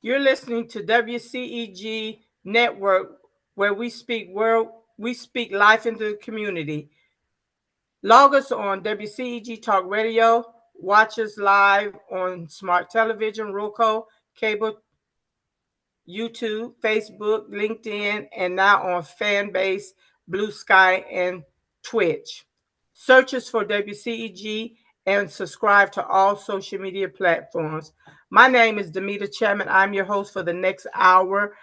You're listening to WCEG Network, where we speak life into the community. Log us on WCEG Talk Radio. Watch us live on smart television, Roku, cable, YouTube, Facebook, LinkedIn, and now on Fanbase, Blue Sky, and Twitch. Search us for WCEG and subscribe to all social media platforms. My name is Damita Chatman. I'm your host for the next hour.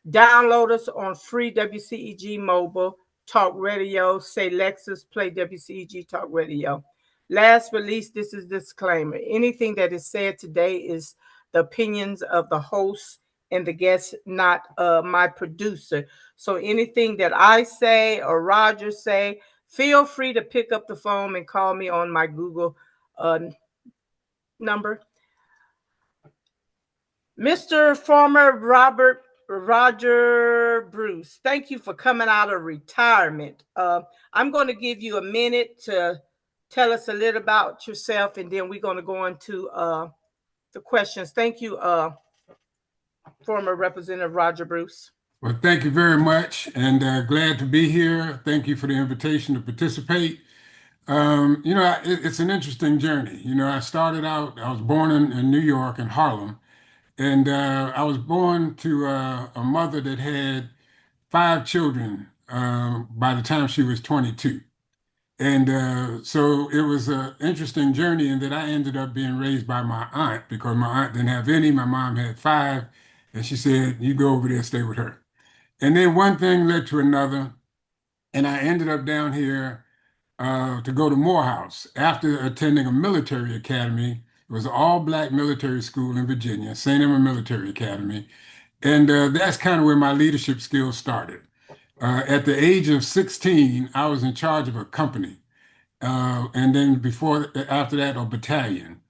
Download us on free WCEG mobile talk radio. Say Lexus, play WCEG talk radio. Last but least, this is disclaimer. Anything that is said today is the opinions of the host and the guest, not my producer. So anything that I say or Roger say, feel free to pick up the phone and call me on my Google number. Mr. Former Roger Bruce, thank you for coming out of retirement. I'm going to give you a minute to tell us a little about yourself, and then we're going to go into the questions. Thank you, former Representative Roger Bruce. Well, thank you very much, and glad to be here. Thank you for the invitation to participate. It's an interesting journey. I started out, I was born in New York, in Harlem, and I was born to a mother that had 5 children by the time she was 22. And so it was an interesting journey in that I ended up being raised by my aunt because my aunt didn't have any. My mom had 5, and she said, "You go over there, stay with her." And then one thing led to another, and I ended up down here to go to Morehouse after attending a military academy. It was an all-black military school in Virginia, St. Emma Military Academy. And that's kind of where my leadership skills started. At the age of 16, I was in charge of a company. And then after that, a battalion.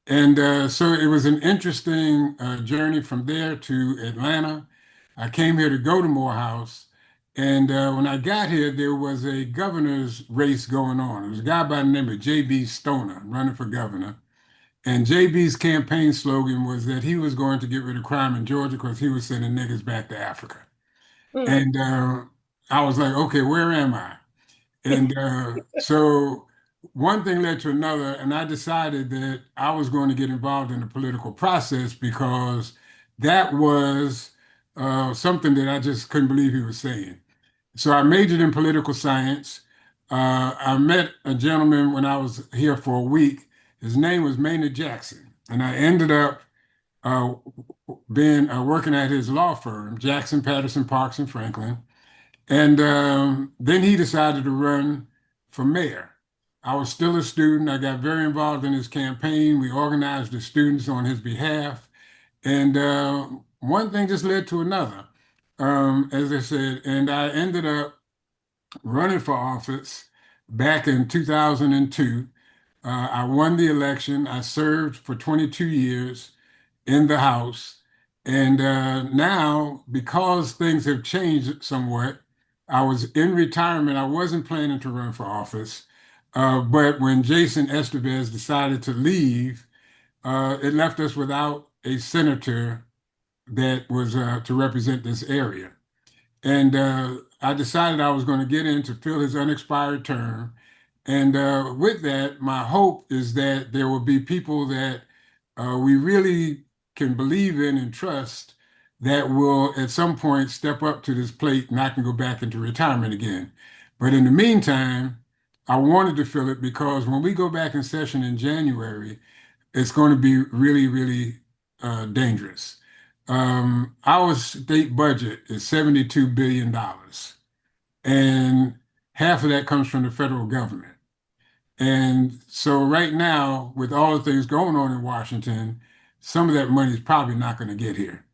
And so it was an interesting journey from there to Atlanta. I came here to go to Morehouse. And when I got here, there was a governor's race going on. There was a guy by the name of J.B. Stoner running for governor. And JB's campaign slogan was that he was going to get rid of crime in Georgia because he was sending niggas back to Africa. And I was like, okay, where am I? And so one thing led to another, and I decided that I was going to get involved in the political process because that was something that I just couldn't believe he was saying. So I majored in political science. I met a gentleman when I was here for a week. His name was Maynard Jackson, and I ended up uh, being working at his law firm, Jackson, Patterson, Parks, and Franklin. And then he decided to run for mayor. I was still a student. I got very involved in his campaign. We organized the students on his behalf. And one thing just led to another, as I said. And I ended up running for office back in 2002. I won the election. I served for 22 years in the House. And now, because things have changed somewhat, I was in retirement. I wasn't planning to run for office. But when Jason Estevez decided to leave, it left us without a senator that was to represent this area. And I decided I was going to get in to fill his unexpired term. And with that, my hope is that there will be people that we really can believe in and trust that will at some point step up to this plate and I can go back into retirement again. But in the meantime, I wanted to fill it because when we go back in session in January, it's going to be really, really dangerous. Our state budget is $72 billion, and half of that comes from the federal government. And so right now, with all the things going on in Washington, some of that money is probably not going to get here.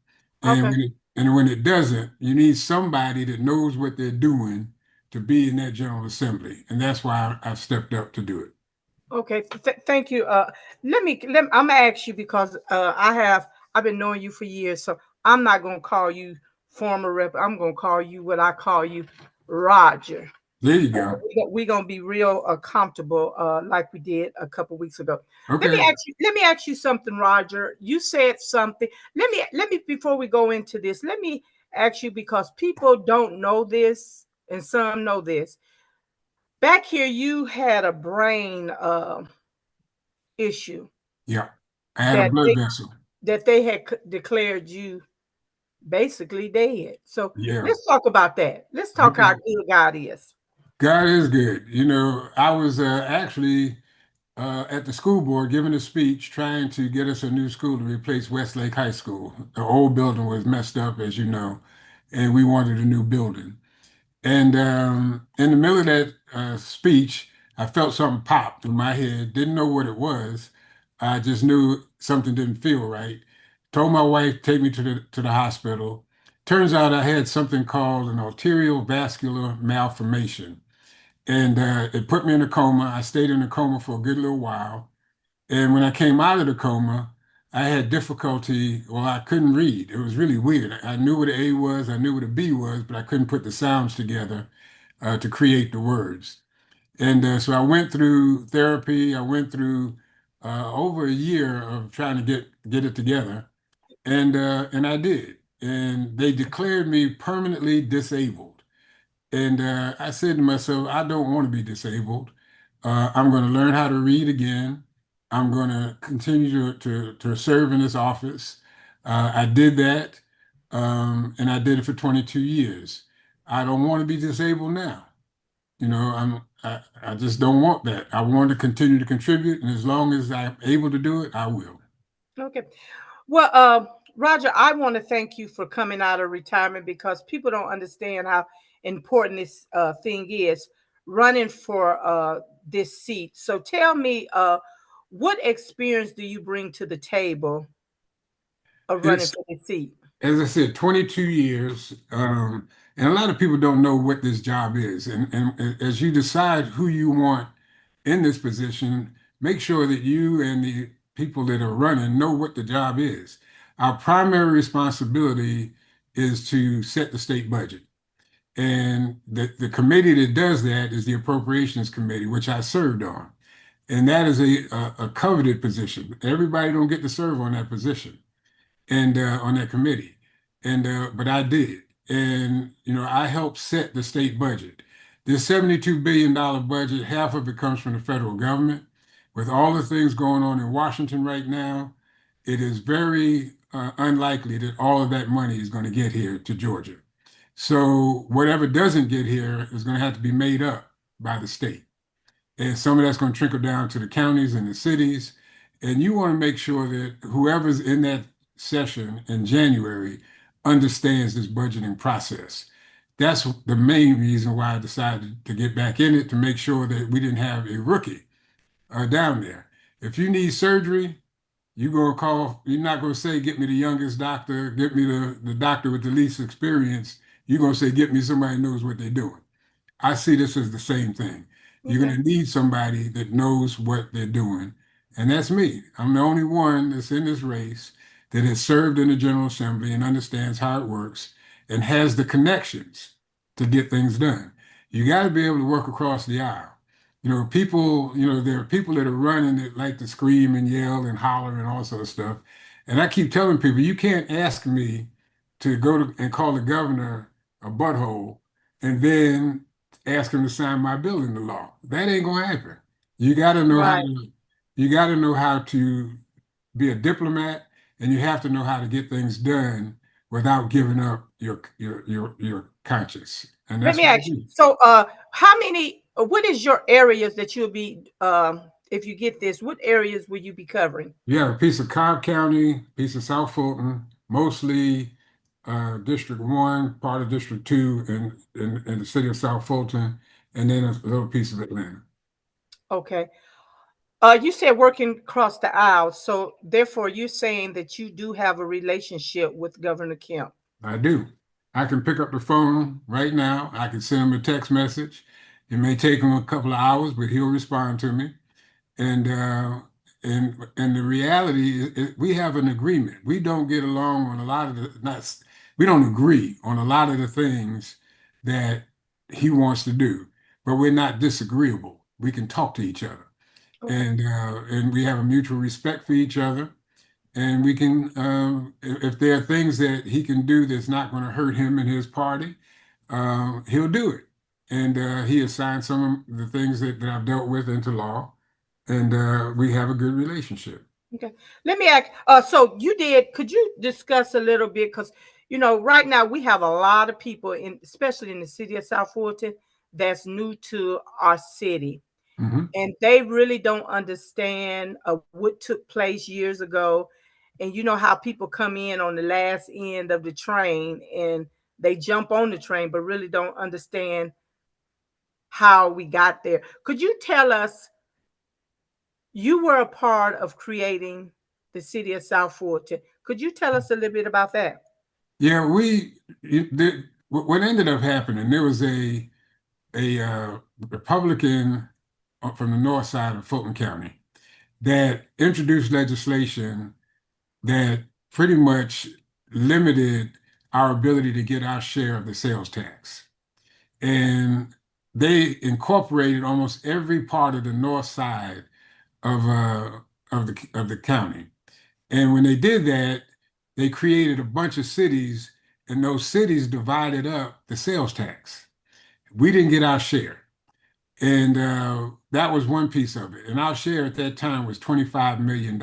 And Okay. when it doesn't, you need somebody that knows what they're doing to be in that General Assembly. And that's why I've stepped up to do it. Okay. Thank you. I'm gonna ask you because I've been knowing you for years, so I'm not gonna call you former rep. I'm gonna call you what I call you, Roger. There you go. We're gonna be real comfortable, like we did a couple weeks ago. Okay. Let me ask you something, Roger. You said something. Let me before we go into this. Let me ask you because people don't know this, and some know this. Back here, you had a brain issue Yeah. I had a that blood vessel. they had declared you basically dead. So Yeah. let's talk about that. Let's talk how Okay. good God is. God is good. I was actually at the school board giving a speech trying to get us a new school to replace Westlake High School. The old building was messed up, as you know, and we wanted a new building. And in the middle of that speech, I felt something pop through my head. Didn't know what it was. I just knew something didn't feel right. Told my wife, take me to the hospital. Turns out I had something called an arterial vascular malformation, and it put me in a coma. I stayed in a coma for a good little while. And when I came out of the coma, I had difficulty. Well, I couldn't read. It was really weird. I knew what an A was, I knew what a B was, but I couldn't put the sounds together to create the words. And so I went through therapy. I went through over a year of trying to get it together, and I did. And they declared me permanently disabled. And I said to myself, I don't want to be disabled. I'm going to learn how to read again. I'm going to continue to serve in this office. I did that, and I did it for 22 years. I don't want to be disabled now. I just don't want that. I want to continue to contribute, and as long as I'm able to do it, I will. Okay. Well, Roger, I want to thank you for coming out of retirement because people don't understand how important this thing is running for this seat. So tell me, what experience do you bring to the table of running It's for this seat? As I said, 22 years, and a lot of people don't know what this job is. And as you decide who you want in this position, make sure that you and the people that are running know what the job is. Our primary responsibility is to set the state budget. And the committee that does that is the Appropriations Committee, which I served on. And that is a coveted position. Everybody don't get to serve on that position and on that committee. And but I did. And I helped set the state budget. This $72 billion budget, half of it comes from the federal government. With all the things going on in Washington right now, it is very unlikely that all of that money is going to get here to Georgia. So whatever doesn't get here is going to have to be made up by the state. And some of that's going to trickle down to the counties and the cities. And you want to make sure that whoever's in that session in January understands this budgeting process. That's the main reason why I decided to get back in it, to make sure that we didn't have a rookie down there. If you need surgery, you're not going to say, get me the youngest doctor, get me the doctor with the least experience. You're going to say, get me somebody who knows what they're doing. I see this as the same thing. You're Okay. going to need somebody that knows what they're doing. And that's me. I'm the only one that's in this race that has served in the General Assembly and understands how it works and has the connections to get things done. You got to be able to work across the aisle. There are people that are running that like to scream and yell and holler and all sort of stuff. And I keep telling people, you can't ask me to go and call the governor a butthole and then ask him to sign my bill into law. That ain't gonna happen. You got to know how Right. to you got to know how to be a diplomat, and you have to know how to get things done without giving up your conscience. And Let that's me what I ask you. do. So, how many? What is your areas that you'll be? If you get this, what areas will you be covering? You have a piece of Cobb County, piece of South Fulton, mostly District 1, part of District 2, and the city of South Fulton, and then a little piece of Atlanta. Okay. You said working across the aisle, so therefore you're saying that you do have a relationship with Governor Kemp. I do. I can pick up the phone right now. I can send him a text message. It may take him a couple of hours, but he'll respond to me. And the reality is, we have an agreement. We don't get along on a lot of the we don't agree on a lot of the things that he wants to do. but we're not disagreeable. We can talk to each other, Okay. and we have a mutual respect for each other. And we can, if there are things that he can do that's not going to hurt him and his party, he'll do it. And he assigned some of the things that I've dealt with into law, and we have a good relationship. Okay. Let me ask. So you did. Could you discuss a little bit? Because right now we have a lot of people especially in the city of South Fulton, that's new to our city, Hmm. and they really don't understand what took place years ago. And you know how people come in on the last end of the train and they jump on the train, but really don't understand how we got there. Could you tell us? You were a part of creating the city of South Fulton. Could you tell us a little bit about that? Yeah, what ended up happening, there was a Republican from the north side of Fulton County that introduced legislation that pretty much limited our ability to get our share of the sales tax. And they incorporated almost every part of the north side of the county. And when they did that, they created a bunch of cities, and those cities divided up the sales tax. We didn't get our share. And that was one piece of it. And our share at that time was $25 million.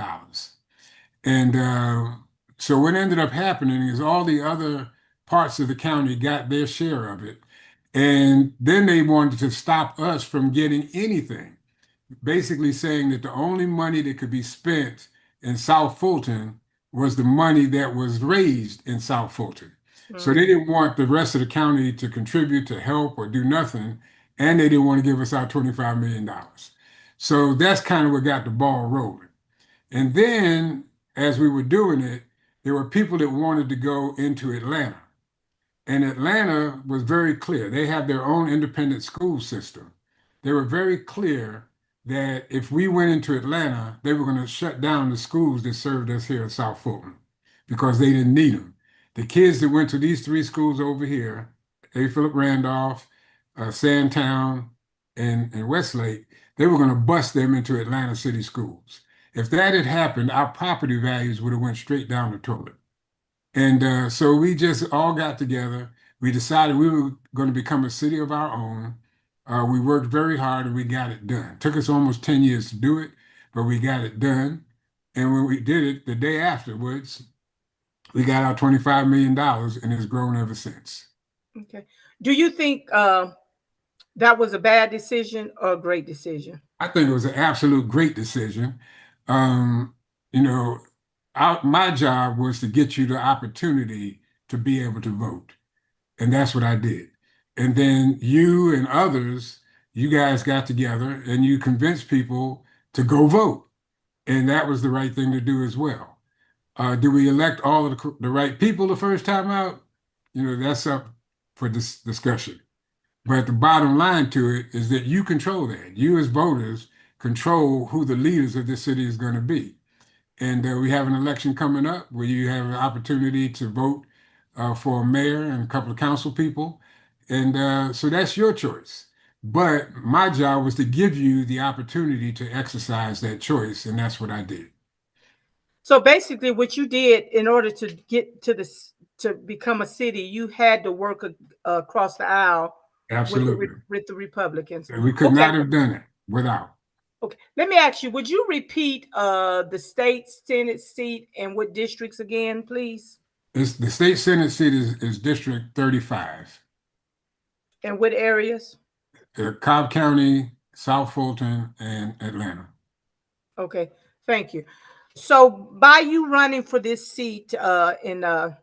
And so what ended up happening is all the other parts of the county got their share of it. And then they wanted to stop us from getting anything, basically saying that the only money that could be spent in South Fulton was the money that was raised in South Fulton. So they Mm. didn't want the rest of the county to contribute, to help, or do nothing. And they didn't want to give us our $25 million. So that's kind of what got the ball rolling. And then as we were doing it, there were people that wanted to go into Atlanta. And Atlanta was very clear. They have their own independent school system. They were very clear that if we went into Atlanta, they were going to shut down the schools that served us here in South Fulton because they didn't need them. The kids that went to these three schools over here, A. Philip Randolph, Sandtown, and Westlake, they were going to bust them into Atlanta City schools. If that had happened, our property values would have went straight down the toilet. And so we just all got together. We decided we were going to become a city of our own. We worked very hard and we got it done. Took us almost 10 years to do it, but we got it done. And when we did it, the day afterwards, we got our $25 million and it's grown ever since. Okay. Do you think that was a bad decision or a great decision? I think it was an absolute great decision. Um, you know, my job was to get you the opportunity to be able to vote. And that's what I did. And then you and others, you guys got together and you convinced people to go vote. And that was the right thing to do as well. Do we elect all of the right people the first time out? That's up for this discussion. But the bottom line to it is that you control that. You as voters control who the leaders of this city is going to be. And we have an election coming up where you have an opportunity to vote for a mayor and a couple of council people. And so that's your choice. But my job was to give you the opportunity to exercise that choice. And that's what I did. So basically, what you did in order to get to become a city, you had to work across the aisle with Absolutely. with the Republicans. And we could Okay. not have done it without. Okay. Let me ask you, would you repeat the state Senate seat and what districts again, please? The state Senate seat is District 35, And what areas? Cobb County, South Fulton, and Atlanta. Okay. Thank you. So by you running for this seat in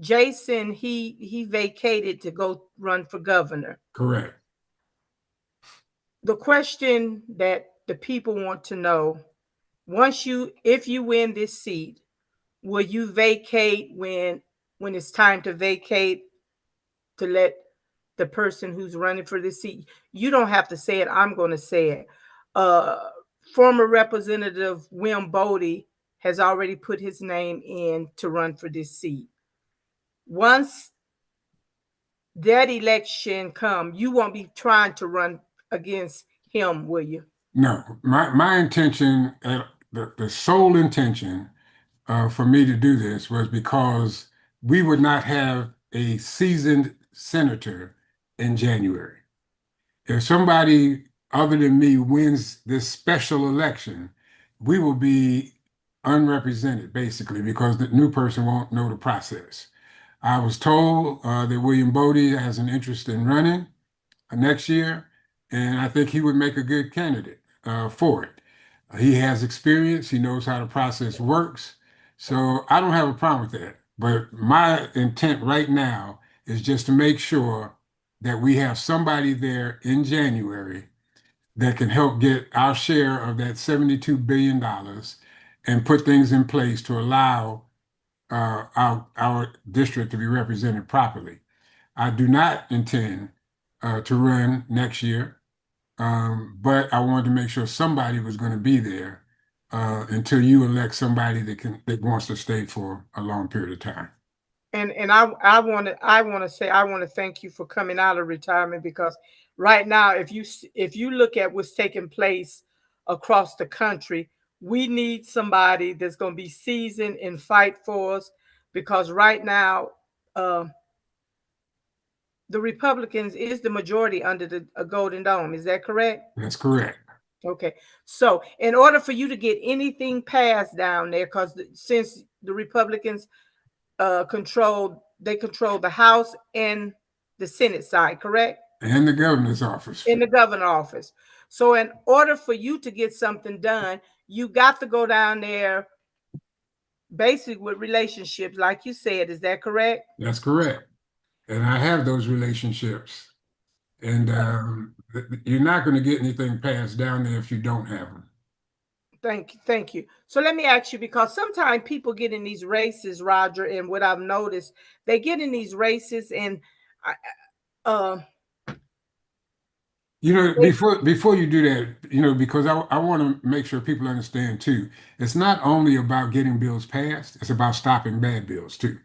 Jason, he vacated to go run for governor. Correct. The question that the people want to know, if you win this seat, will you vacate when it's time to vacate, to let the person who's running for this seat? You don't have to say it. I'm going to say it. Uh, Former Representative Wim Bodie has already put his name in to run for this seat. Once that election come, you won't be trying to run against him, will you? No, my intention, the sole intention for me to do this was because we would not have a seasoned senator in January. If somebody other than me wins this special election, we will be unrepresented basically because the new person won't know the process. I was told that William Bodie has an interest in running next year, and I think he would make a good candidate for it. He has experience, he knows how the process works, so I don't have a problem with that. But my intent right now is just to make sure that we have somebody there in January that can help get our share of that $72 billion and put things in place to allow our district to be represented properly. I do not intend to run next year, but I wanted to make sure somebody was going to be there until you elect somebody that wants to stay for a long period of time. And I want to say I want to thank you for coming out of retirement, because right now, if you look at what's taking place across the country, we need somebody that's going to be seasoned and fight for us, because right now, uh, the Republicans is the majority under the Golden Dome. Is that correct? That's correct. Okay. So, in order for you to get anything passed down there, because since the Republicans they control the House and the Senate side, correct? And the governor's office. In the governor office. So, in order for you to get something done, you got to go down there basically with relationships, like you said. Is that correct? That's correct. And I have those relationships. And you're not going to get anything passed down there if you don't have them. Thank you, thank you. So let me ask you, because sometimes people get in these races, Roger, and what I've noticed, they get in these races, and uh, they, Before you do that, because I want to make sure people understand too, it's not only about getting bills passed, it's about stopping bad bills too.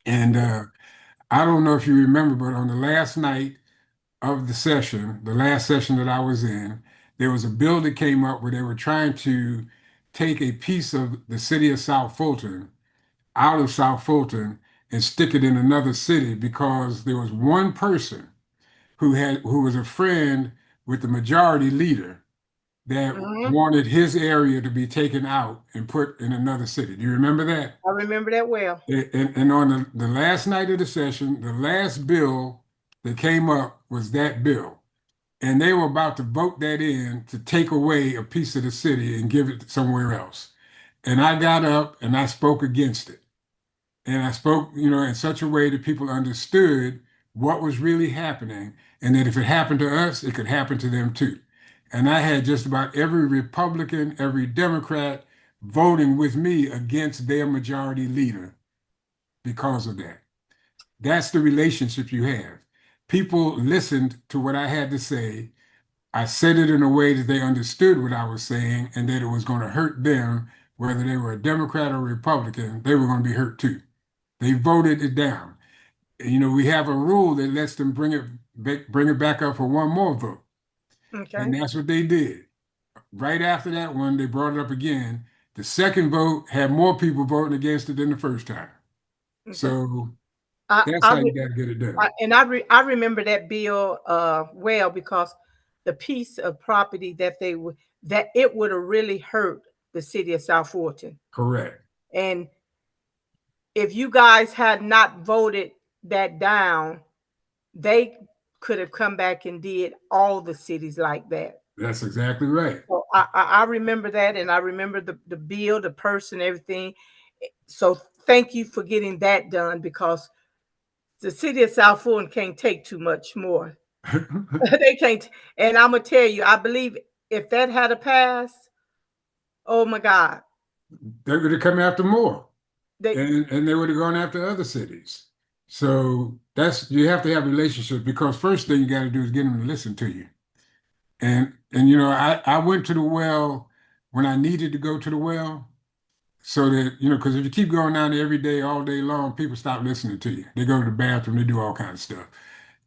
And I don't know if you remember, but on the last night of the session, the last session that I was in, there was a bill that came up where they were trying to take a piece of the city of South Fulton out of South Fulton and stick it in another city because there was one person who was a friend with the majority leader that Mhm. wanted his area to be taken out and put in another city. Do you remember that? I remember that well. And on the last night of the session, the last bill that came up was that bill. And they were about to vote that in to take away a piece of the city and give it somewhere else. And I got up and I spoke against it. And I spoke, in such a way that people understood what was really happening, and that if it happened to us, it could happen to them too. And I had just about every Republican, every Democrat voting with me against their majority leader because of that. That's the relationship you have. People listened to what I had to say. I said it in a way that they understood what I was saying and that it was going to hurt them, whether they were a Democrat or Republican, they were going to be hurt too. They voted it down. We have a rule that lets them bring it back up for one more vote. And Okay. that's what they did. Right after that one, they brought it up again. The second vote had more people voting against it than the first time. Okay. So I, that's I, how you re- got to get it done. I remember that bill well, because the piece of property that it would have really hurt the city of South Fulton. Correct. And if you guys had not voted that down, they could have come back and did all the cities like that. That's exactly right. So I remember that, and I remember the bill, the person, everything. So thank you for getting that done, because the city of South Fulton can't take too much more. They can't. And I'm gonna tell you, I believe if that had a pass, oh my God, They would have come after more. they And they would have gone after other cities. So you have to have relationships because first thing you got to do is get them to listen to you. And I went to the well when I needed to go to the well, so that, because if you keep going down there every day, all day long, people stop listening to you. They go to the bathroom, they do all kinds of stuff.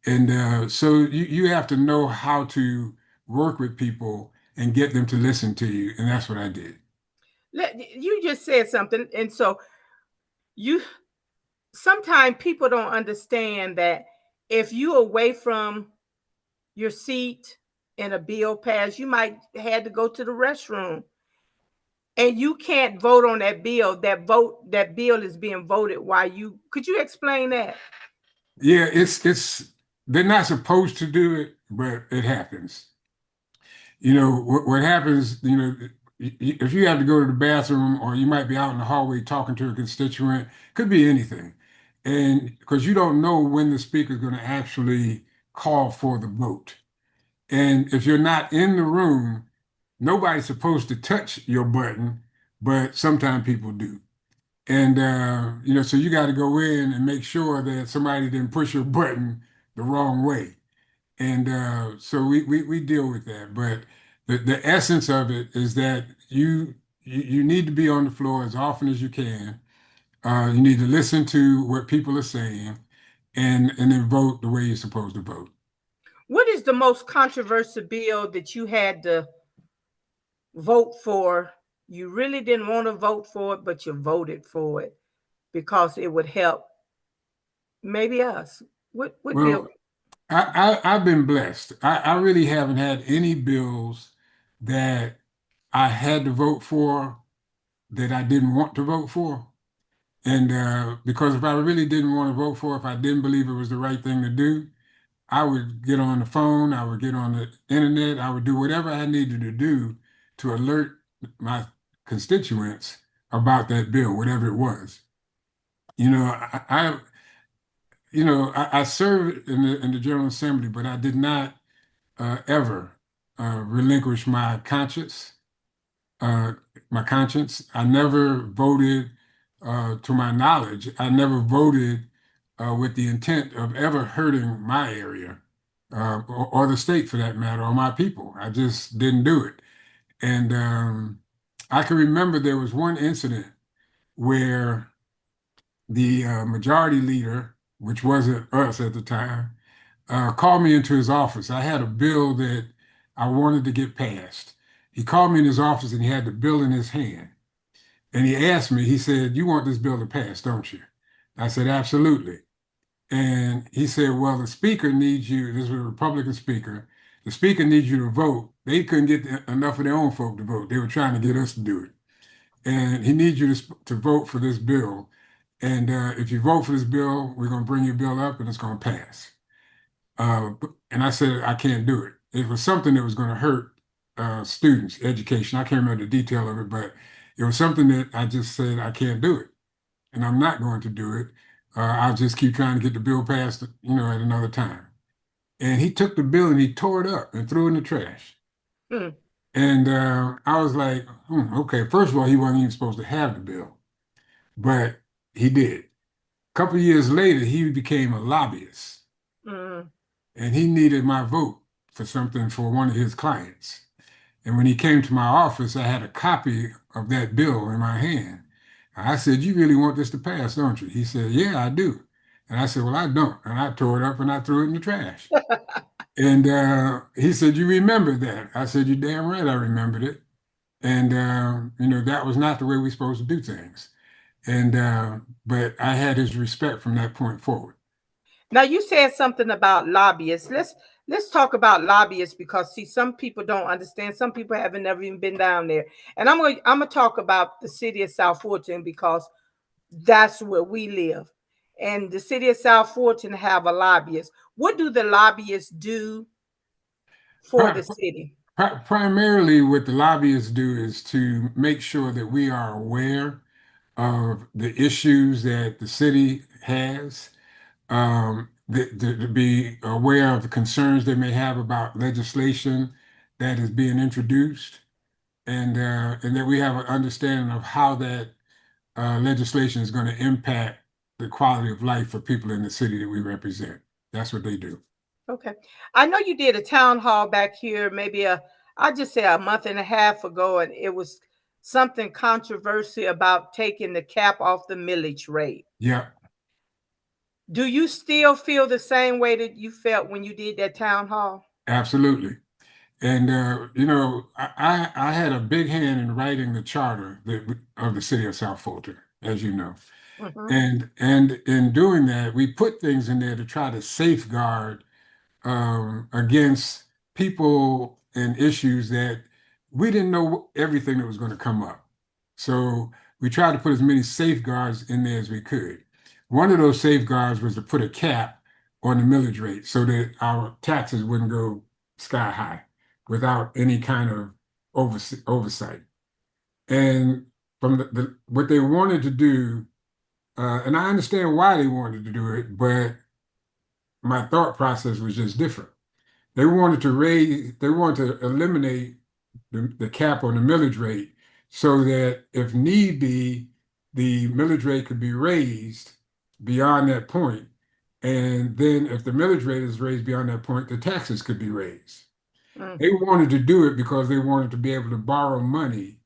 And so you have to know how to work with people and get them to listen to you. And that's what I did. You just said something, and so you sometimes people don't understand that if you away from your seat and a bill pass, you might had to go to the restroom, and you can't vote on that bill. That bill is being voted while you. Could you explain that? Yeah, it's they're not supposed to do it, but it happens. What happens, if you have to go to the bathroom or you might be out in the hallway talking to a constituent, could be anything. And because you don't know when the speaker is going to actually call for the vote. And if you're not in the room, nobody's supposed to touch your button, but sometimes people do. And so you got to go in and make sure that somebody didn't push your button the wrong way. And so we deal with that. But the essence of it is that you need to be on the floor as often as you can. You need to listen to what people are saying and then vote the way you're supposed to vote. What is the most controversial bill that you had to vote for? You really didn't want to vote for it, but you voted for it because it would help maybe us. What bill? Well, I've been blessed. I really haven't had any bills that I had to vote for that I didn't want to vote for. And because if I really didn't want to vote for, if I didn't believe it was the right thing to do, I would get on the phone, I would get on the internet, I would do whatever I needed to do to alert my constituents about that bill, whatever it was. You know, I served in the General Assembly, but I did not ever relinquish uh, my conscience. I never voted, to my knowledge, I never voted with the intent of ever hurting my area, or the state for that matter, or my people. I just didn't do it. And I can remember there was one incident where the majority leader, which wasn't us at the time, called me into his office. I had a bill that I wanted to get passed. He called me in his office and he had the bill in his hand. And he asked me, he said, "You want this bill to pass, don't you?" I said, "Absolutely." And he said, "Well, the speaker needs you." This was a Republican speaker. "The speaker needs you to vote." They couldn't get enough of their own folk to vote. They were trying to get us to do it. "And he needs you to vote for this bill. And if you vote for this bill, we're going to bring your bill up and it's going to pass." And I said, "I can't do it." It was something that was going to hurt students, education. I can't remember the detail of it, but it was something that I just said, "I can't do it. And I'm not going to do it. I'll just keep trying to get the bill passed, at another time." And he took the bill and he tore it up and threw it in the trash. Hmm. And I was like, okay, first of all, he wasn't even supposed to have the bill, but he did. A couple of years later, he became a lobbyist Mm. and he needed my vote for something for one of his clients. And when he came to my office, I had a copy of that bill in my hand. I said, "You really want this to pass, don't you?" He said, "Yeah, I do." And I said, "Well, I don't." And I tore it up and I threw it in the trash. And he said, "You remember that?" I said, "You're damn right I remembered it." And, that was not the way we're supposed to do things. And, but I had his respect from that point forward. Now you said something about lobbyists. Let's talk about lobbyists because see, some people don't understand. Some people haven't never even been down there. And I'm gonna talk about the city of South Fulton because that's where we live. And the city of South Fulton have a lobbyist. What do the lobbyists do for the Pri- city? Primarily, what the lobbyists do is to make sure that we are aware of the issues that the city has, to be aware of the concerns they may have about legislation that is being introduced, and that we have an understanding of how that legislation is going to impact the quality of life for people in the city that we represent. That's what they do. Okay. I know you did a town hall back here, maybe I just say a month and a half ago, and it was something controversial about taking the cap off the millage rate. Yeah, Do you still feel the same way that you felt when you did that town hall? absolutely. And I had a big hand in writing the charter of the city of South Fulton, as you know. Mm-hmm. And in doing that, we put things in there to try to safeguard against people and issues that we didn't know everything that was going to come up. So we tried to put as many safeguards in there as we could. One of those safeguards was to put a cap on the millage rate so that our taxes wouldn't go sky high without any kind of oversight. And from what they wanted to do, and I understand why they wanted to do it, but my thought process was just different. They wanted to eliminate the cap on the millage rate so that if need be, the millage rate could be raised beyond that point. And then if the millage rate is raised beyond that point, the taxes could be raised. They Mm-hmm. wanted to do it because they wanted to be able to borrow money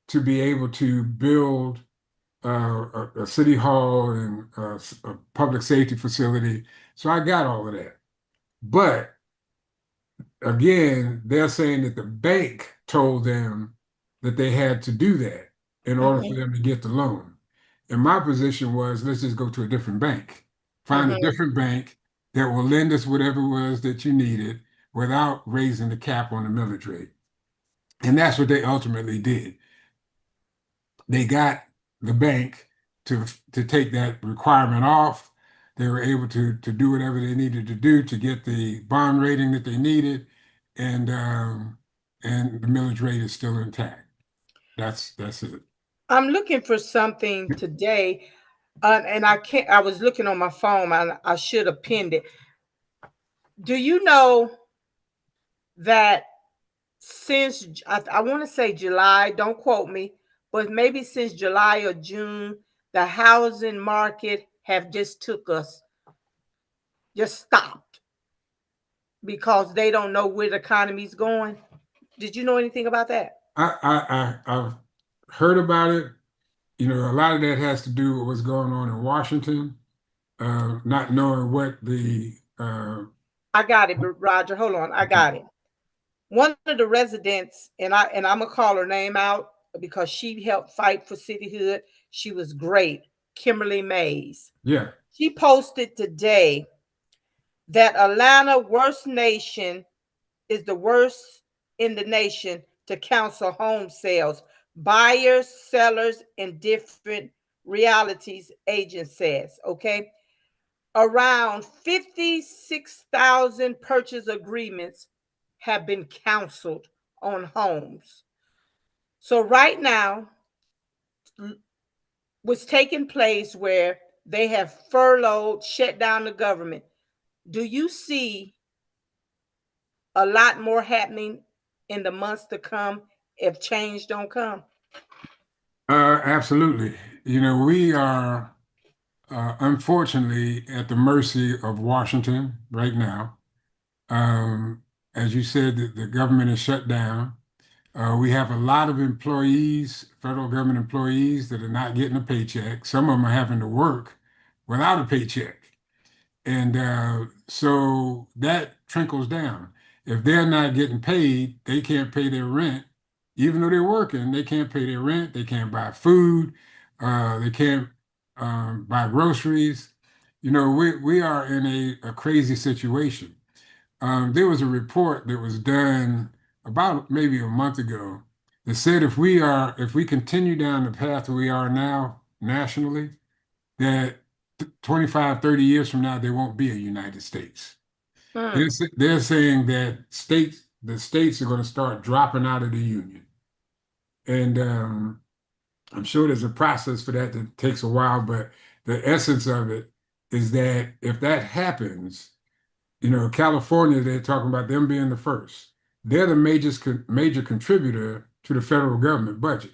to be able to build a city hall and a public safety facility. So I got all of that. But again, they're saying that the bank told them that they had to do that in order for Mm-hmm. them to get the loan. And my position was, let's just go to a different bank, find a Mm-hmm. different bank that will lend us whatever it was that you needed without raising the cap on the millage rate. And that's what they ultimately did. They got the bank to take that requirement off. They were able to do whatever they needed to do to get the bond rating that they needed, and um, and the millage rate is still intact. That's it. I'm looking for something today, and I can't. I was looking on my phone, and I should have pinned it. Do you know that since I want to say July, don't quote me, but maybe since July or June, the housing market have just took us, just stopped because they don't know where the economy's going. Did you know anything about that? I've heard about it. You know, a lot of that has to do with what's going on in Washington, not knowing what the I got it, Roger. Hold on, I got it. One of the residents, and I'm gonna call her name out because she helped fight for cityhood. She was great, Kimberly Mays. yeah. She posted today that Atlanta worst nation is the worst in the nation to counsel home sales. Buyers, sellers, and different realities agent says, okay? Around 56,000 purchase agreements have been canceled on homes. So right now, what's taking place where they have furloughed, shut down the government. Do you see a lot more happening in the months to come if change don't come? Absolutely. You know, we are unfortunately at the mercy of Washington right now. Um, as you said, the government is shut down. We have a lot of employees, federal government employees, that are not getting a paycheck. Some of them are having to work without a paycheck. And so that trickles down. If they're not getting paid, they can't pay their rent. Even though they're working, they can't pay their rent. They can't buy food. They can't buy groceries. You know, we are in a crazy situation. There was a report that was done about maybe a month ago that said if we continue down the path that we are now nationally, that 25, 30 years from now, there won't be a United States. Hmm. They're saying that the states are going to start dropping out of the union. And I'm sure there's a process for that that takes a while, but the essence of it is that if that happens, you know, California, they're talking about them being the first. They're the major contributor to the federal government budget.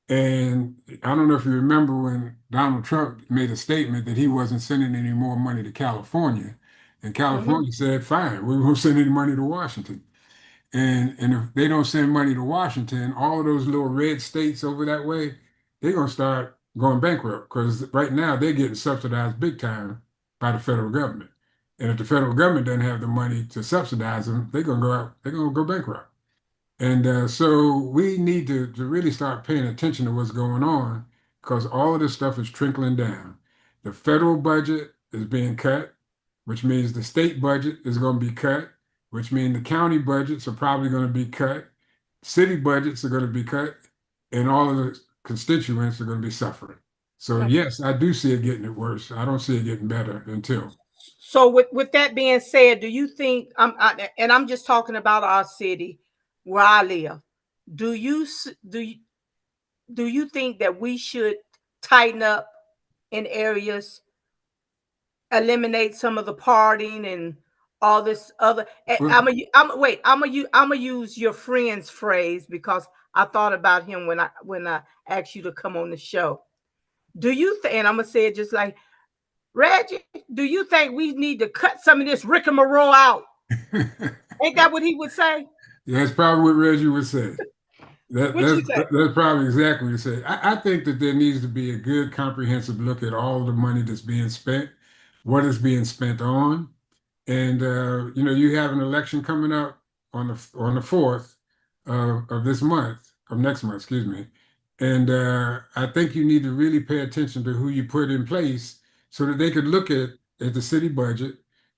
And I don't know if you remember when Donald Trump made a statement that he wasn't sending any more money to California. And Mm-hmm. California said, fine, we won't send any money to Washington. And if they don't send money to Washington, all of those little red states over that way, they're gonna start going bankrupt because right now they're getting subsidized big time by the federal government. And if the federal government doesn't have the money to subsidize them, they're gonna go bankrupt. And so we need to really start paying attention to what's going on because all of this stuff is trickling down. The federal budget is being cut, which means the state budget is going to be cut, which means the county budgets are probably going to be cut, city budgets are going to be cut, and all of the constituents are going to be suffering. So Okay. yes, I do see it getting it worse. I don't see it getting better until. So with that being said, do you think and I'm just talking about our city where I live. Do you do you think that we should tighten up in areas, eliminate some of the partying and all this other? Well, I'm gonna use your friend's phrase because I thought about him when I asked you to come on the show. Do you and I'm gonna say it just like Reggie, do you think we need to cut some of this rigmarole out? Ain't that what he would say? that's probably what Reggie would say. That, What that's you say? that's probably exactly what you said. I think that there needs to be a good comprehensive look at all the money that's being spent, what is being spent on, and you have an election coming up on the 4th of this month, of next month, excuse me. And I think you need to really pay attention to who you put in place so that they could look at the city budget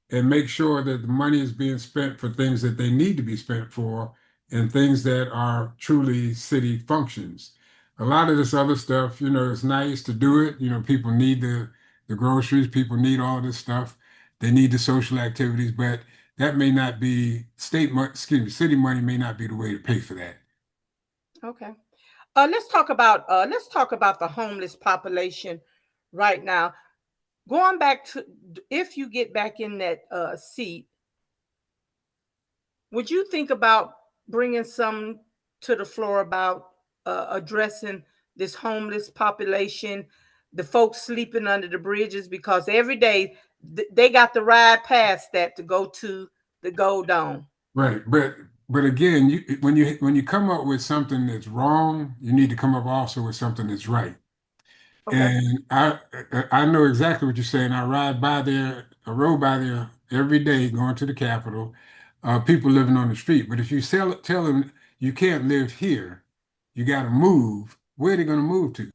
and make sure that the money is being spent for things that they need to be spent for and things that are truly city functions. A lot of this other stuff, it's nice to do it. People need the groceries, people need all this stuff. They need the social activities, but that may not be state money, excuse me, city money may not be the way to pay for that. Okay. Let's talk about the homeless population right now. Going back to if you get back in that seat, would you think about bringing some to the floor about addressing this homeless population, the folks sleeping under the bridges? Because every day they got to ride past that to go to the Gold Dome. Right, but again, when you come up with something that's wrong, you need to come up also with something that's right. Okay. And I know exactly what you're saying. I rode by there every day going to the Capitol, people living on the street. But if you tell them you can't live here, you got to move, where are they going to move to?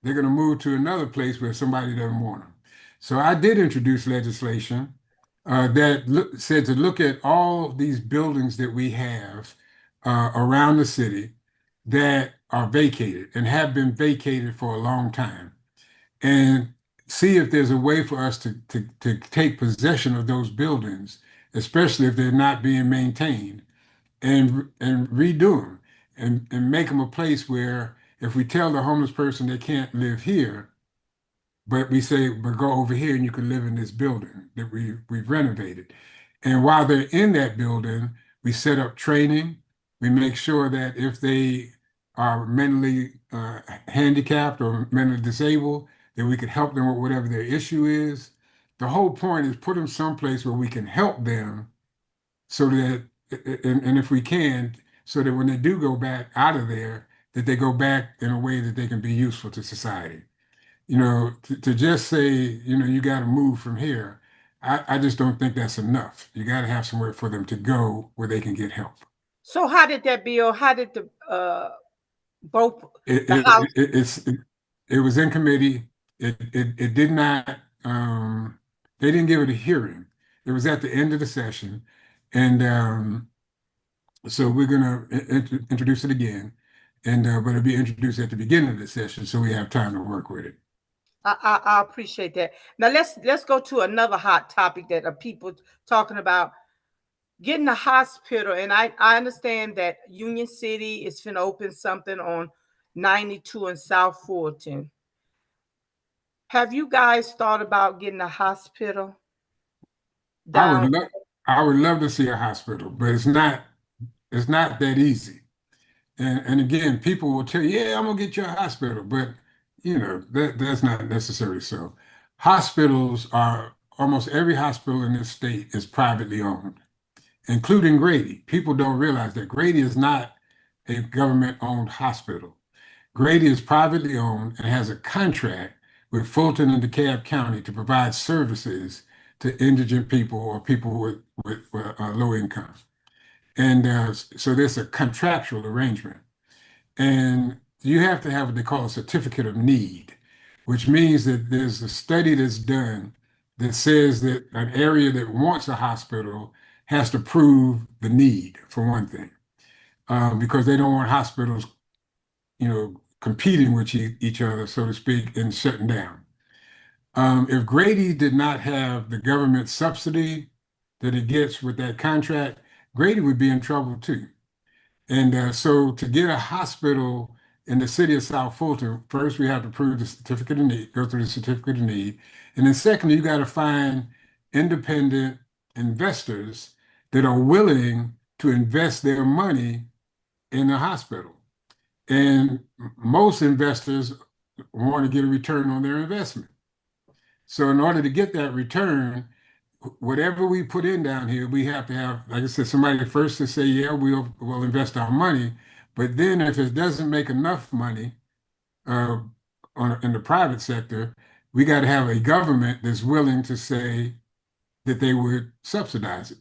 They're going to move to another place where somebody doesn't want them. So I did introduce legislation that said to look at all these buildings that we have around the city that are vacated and have been vacated for a long time, and see if there's a way for us to take possession of those buildings, especially if they're not being maintained, and redo them and make them a place where if we tell the homeless person they can't live here, but we say, but go over here and you can live in this building that we've renovated. And while they're in that building, we set up training. We make sure that if they are mentally handicapped or mentally disabled, that we can help them with whatever their issue is. The whole point is put them someplace where we can help them so that, and if we can, so that when they do go back out of there, that they go back in a way that they can be useful to society. To just say, you got to move from here, I just don't think that's enough. You got to have somewhere for them to go where they can get help. So how did that bill? How did the both It, the it, House? it, it's, it was in committee. It did not, they didn't give it a hearing. It was at the end of the session. And so we're going to introduce it again. And but it'll be introduced at the beginning of the session so we have time to work with it. I appreciate that. Now let's go to another hot topic that are people talking about getting a hospital. And I understand that Union City is finna open something on 92 in South Fulton. Have you guys thought about getting a hospital I would down? love I would love to see a hospital, but it's not that easy. And again, people will tell you, yeah, I'm gonna get you a hospital, but that's not necessarily so. Hospitals are almost every hospital in this state is privately owned. including Grady. People don't realize that Grady is not a government-owned hospital. Grady is privately owned and has a contract with Fulton and DeKalb County to provide services to indigent people or people with low income. And so there's a contractual arrangement. And you have to have what they call a certificate of need, which means that there's a study that's done that says that an area that wants a hospital has to prove the need, for one thing, because they don't want hospitals, competing with each other, so to speak, and shutting down. If Grady did not have the government subsidy that it gets with that contract, Grady would be in trouble too. And so to get a hospital in the city of South Fulton, first we have to prove the certificate of need, go through the certificate of need. And then secondly, you got to find independent investors that are willing to invest their money in the hospital. And most investors want to get a return on their investment. So in order to get that return, whatever we put in down here, we have to have, like I said, somebody first to say, yeah, we'll invest our money. But then if it doesn't make enough money uh, in the private sector, we got to have a government that's willing to say that they would subsidize it.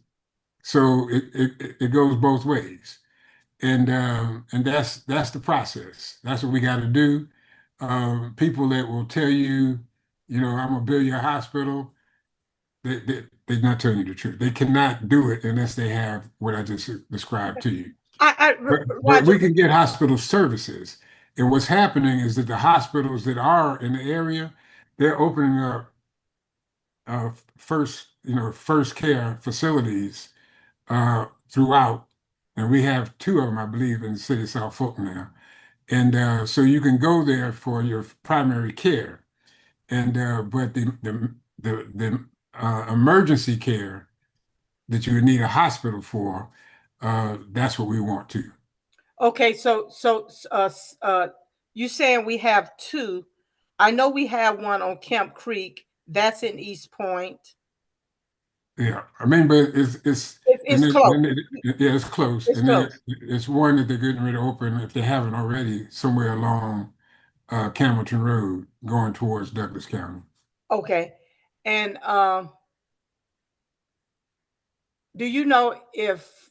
So it goes both ways. And that's the process. That's what we got to do. People that will tell you, I'm gonna build your hospital, they're not telling you the truth. They cannot do it unless they have what I just described to you. But Roger. we can get hospital services. And what's happening is that the hospitals that are in the area, they're opening up first care facilities throughout. And we have two of them, I believe, in the city of South Fulton now. And so you can go there for your primary care. And but the emergency care that you would need a hospital for, that's what we want to. Okay, you saying we have two? I know we have one on Camp Creek. That's in East Point. Yeah, I mean, but It's close. yeah, it's close, It's and close. it's one that they're getting ready to open if they haven't already somewhere along Campbellton Road going towards Douglas County. Okay, and do you know if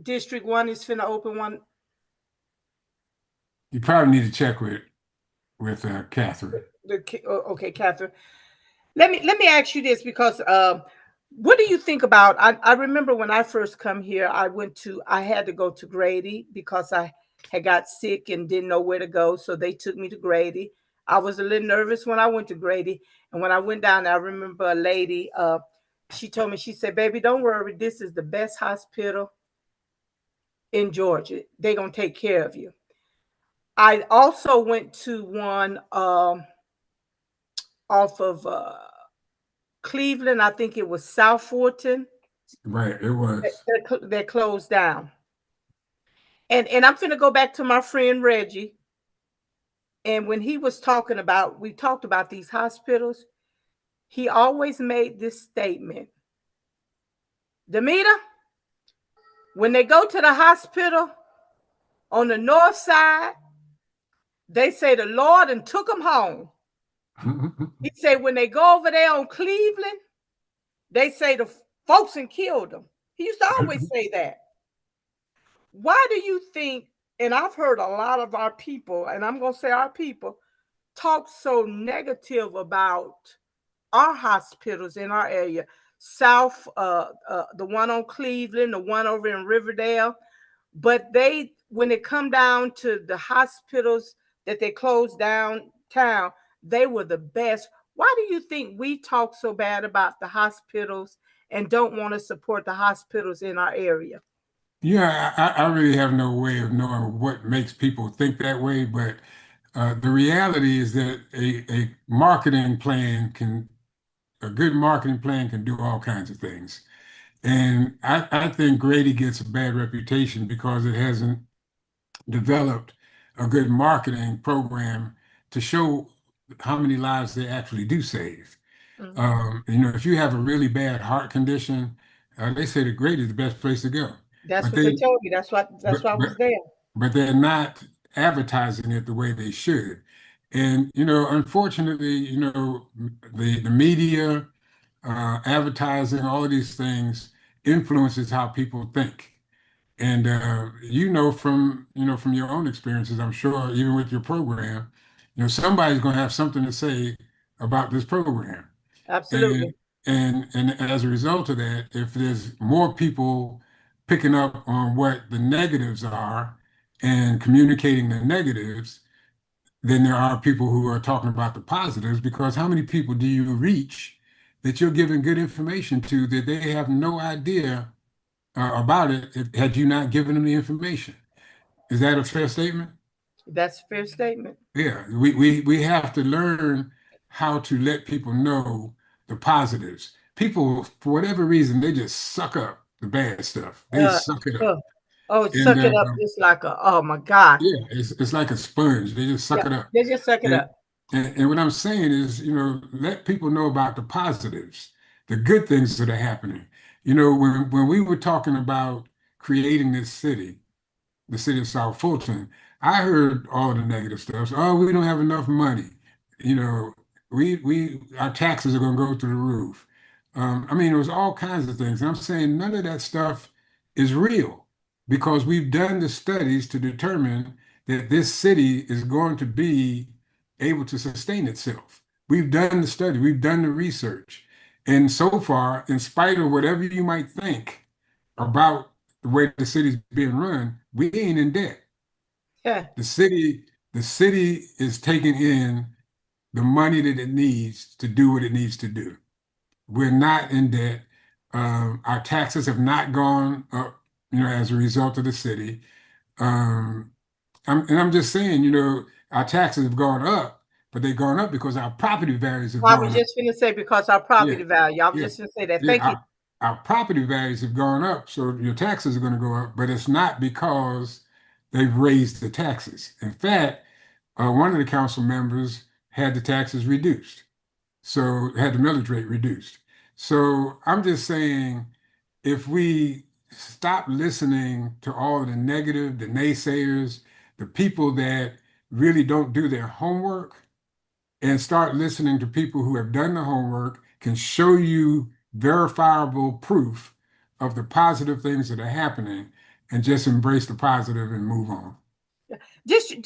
District 1 is finna open one? You probably need to check with Catherine. Okay, Catherine. Let me ask you this because what do you think about? I remember when I first come here, I had to go to Grady because I had got sick and didn't know where to go, so they took me to Grady. I was a little nervous when I went to Grady, and when I went down there, I remember a lady. She told me, she said, "Baby, don't worry. This is the best hospital in Georgia. They're gonna take care of you." I also went to one off of Cleveland. I think it was South Fulton. Right, it was. That closed down. And I'm finna go back to my friend Reggie. And when he was we talked about these hospitals, he always made this statement. Damita, when they go to the hospital on the north side, they say the Lord and took them home. He said when they go over there on Cleveland, they say the folks and killed them. He used to always say that. Why do you think, and I've heard a lot of our people, and I'm going to say our people, talk so negative about our hospitals in our area? South, the one on Cleveland, the one over in Riverdale. But when it come down to the hospitals that they closed downtown, they were the best. Why do you think we talk so bad about the hospitals and don't want to support the hospitals in our area? Yeah, I really have no way of knowing what makes people think that way, but the reality is that a good marketing plan can do all kinds of things. And I think Grady gets a bad reputation because it hasn't developed a good marketing program to show how many lives they actually do save. Mhm. If you have a really bad heart condition, They say the great is the best place to go, That's but what they told me. That's but why I but was there. but they're not advertising it the way they should. And unfortunately, the media, advertising, all of these things influences how people think. And from your own experiences, I'm sure even with your program, somebody's going to have something to say about this program. And Absolutely. and as a result of that, if there's more people picking up on what the negatives are and communicating the negatives, then there are people who are talking about the positives, because how many people do you reach that you're giving good information to that they have no idea about it had you not given them the information? Is that a fair statement? That's a fair statement. Yeah, we have to learn how to let people know the positives. People, for whatever reason, they just suck up the bad stuff. They Uh, suck it up. uh, oh, And suck it up. It's like oh my God. yeah, it's like a sponge. They just suck Yeah, it up. they just suck it And, up. and what I'm saying is, let people know about the positives, the good things that are happening. When we were talking about creating this city, the city of South Fulton, I heard all the negative stuff. So, oh, we don't have enough money. You know, we our taxes are going to go through the roof. I mean, it was all kinds of things. And I'm saying none of that stuff is real, because we've done the studies to determine that this city is going to be able to sustain itself. We've done the study, we've done the research. And so far, in spite of whatever you might think about the way the city's being run, we ain't in debt. Yeah, The city, the city is taking in the money that it needs to do what it needs to do. We're not in debt. Our taxes have not gone up, as a result of the city. Um, and I'm just saying, our taxes have gone up, but they've gone up because our property values have I was gone up. just gonna say because our Yeah, property value. I was yeah, just gonna say that. yeah. Thank you. Our property values have gone up, so your taxes are going to go up, but it's not because they've raised the taxes. In fact, one of the council members had the taxes reduced, so had the millage rate reduced. So I'm just saying, if we stop listening to all of the negative, the naysayers, the people that really don't do their homework, and start listening to people who have done the homework, can show you verifiable proof of the positive things that are happening, and just embrace the positive and move on. District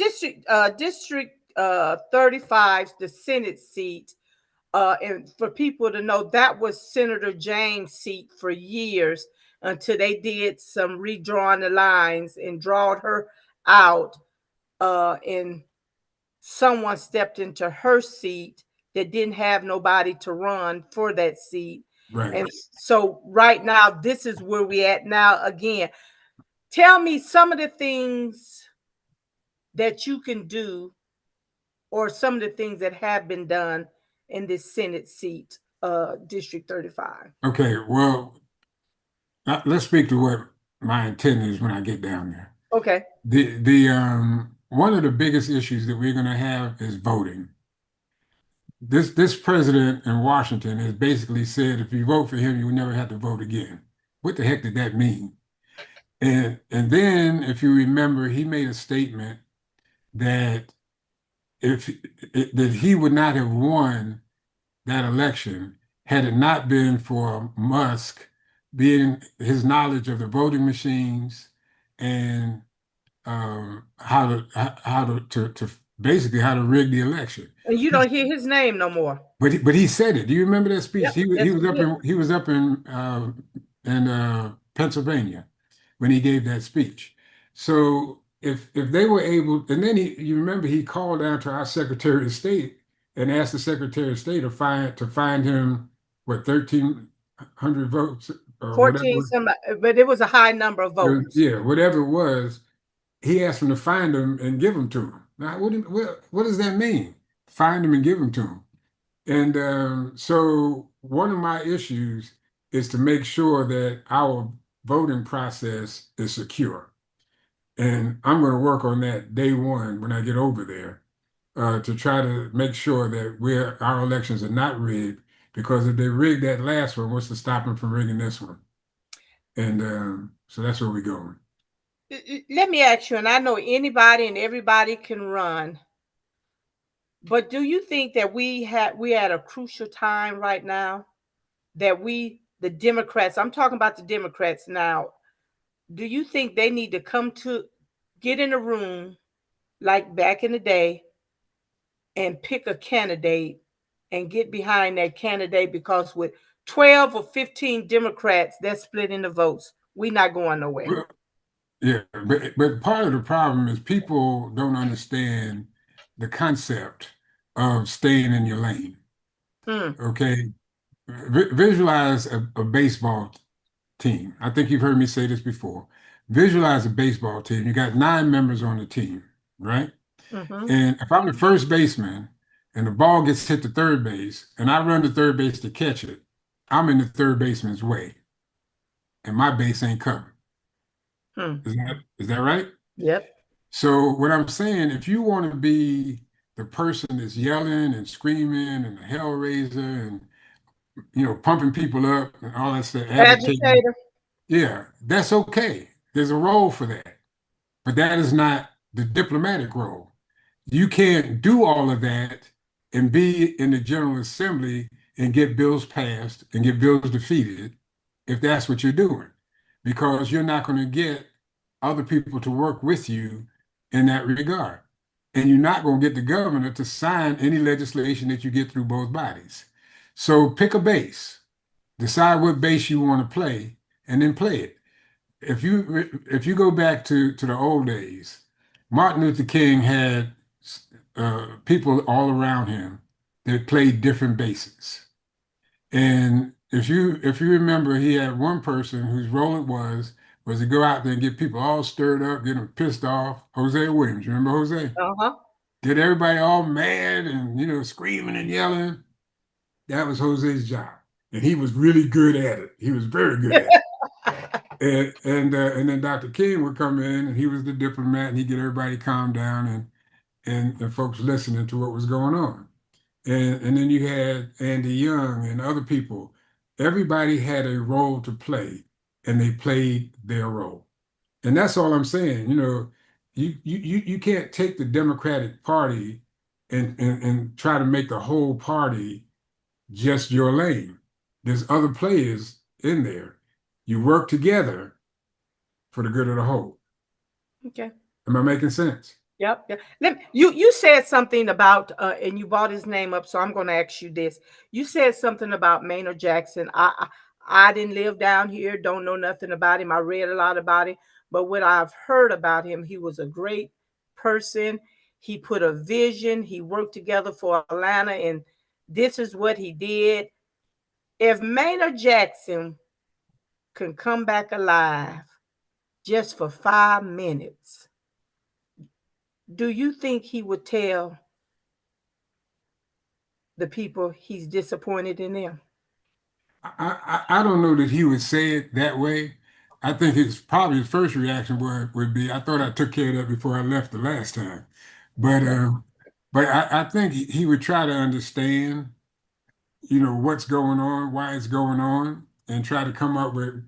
35, the Senate seat. And for people to know, that was Senator James' seat for years until they did some redrawing the lines and drawed her out. And someone stepped into her seat that didn't have nobody to run for that seat. Right. And so right now, this is where we at now again. Tell me some of the things that you can do or some of the things that have been done in this Senate seat, District 35. Okay. Well, let's speak to what my intent is when I get down there. Okay. The one of the biggest issues that we're going to have is voting. This president in Washington has basically said if you vote for him, you will never have to vote again. What the heck did that mean? And then, if you remember, he made a statement that if that he would not have won that election had it not been for Musk being his knowledge of the voting machines, and how to basically how to rig the election. And you don't hear his name no more. But he said it. Do you remember that speech? Yep. He Yes, was he up did. in Pennsylvania when he gave that speech. So if they were able, and then you remember he called down to our Secretary of State and asked the Secretary of State to find him what 1,300 votes or 14 whatever. some, but it was a high number of votes. Yeah, whatever it was. He asked him to find him and give him to him. Now, what does that mean? Find him and give him to him. And so one of my issues is to make sure that our voting process is secure. And I'm going to work on that day one when I get over there, to try to make sure that our elections are not rigged. Because if they rigged that last one, what's to stop them from rigging this one? And so that's where we're going. Let me ask you, and I know anybody and everybody can run, but do you think that we at a crucial time right now that the Democrats, I'm talking about the Democrats now, do you think they need to get in a room like back in the day and pick a candidate and get behind that candidate? Because with 12 or 15 Democrats, they're splitting the votes. We're not going nowhere. Well, yeah, but part of the problem is people don't understand the concept of staying in your lane. Hmm. Okay, visualize a baseball team. I think you've heard me say this before. Visualize a baseball team. You got 9 members on the team, right? Mm-hmm. And if I'm the first baseman and the ball gets hit to third base and I run to third base to catch it, I'm in the third baseman's way and my base ain't covered. Hmm. Is that right? Yep. So what I'm saying, if you want to be the person that's yelling and screaming and a hell raiser and pumping people up and all that stuff, agitating, Agitator. yeah, that's okay. There's a role for that. But that is not the diplomatic role. You can't do all of that and be in the General Assembly and get bills passed and get bills defeated if that's what you're doing, because you're not going to get other people to work with you in that regard. And you're not going to get the governor to sign any legislation that you get through both bodies. So pick a base, decide what base you want to play, and then play it. If you go back to the old days, Martin Luther King had people all around him that played different bases. And if you remember, he had one person whose role it was to go out there and get people all stirred up, get them pissed off. Jose Williams, remember Jose? Uh-huh. Get everybody all mad and screaming and yelling. That was Jose's job, and he was really good at it. He was very good at it. And then Dr. King would come in, and he was the diplomat, and he'd get everybody calmed down and folks listening to what was going on. And then you had Andy Young and other people. Everybody had a role to play, and they played their role. And that's all I'm saying. You can't take the Democratic Party and try to make the whole party just your lane. There's other players in there. You work together for the good of the whole. Okay. Am I making sense? Yep. Yep. You said something about and you brought his name up, so I'm going to ask you this. You said something about Maynard Jackson. I didn't live down here, don't know nothing about him. I read a lot about him, but what I've heard about him, he was a great person. He put a vision. He worked together for Atlanta, and this is what he did. If Maynard Jackson can come back alive just for 5 minutes, do you think he would tell the people he's disappointed in them? I don't know that he would say it that way. I think his first reaction would be, I thought I took care of that before I left the last time. But Okay. I think he would try to understand, what's going on, why it's going on, and try to come up with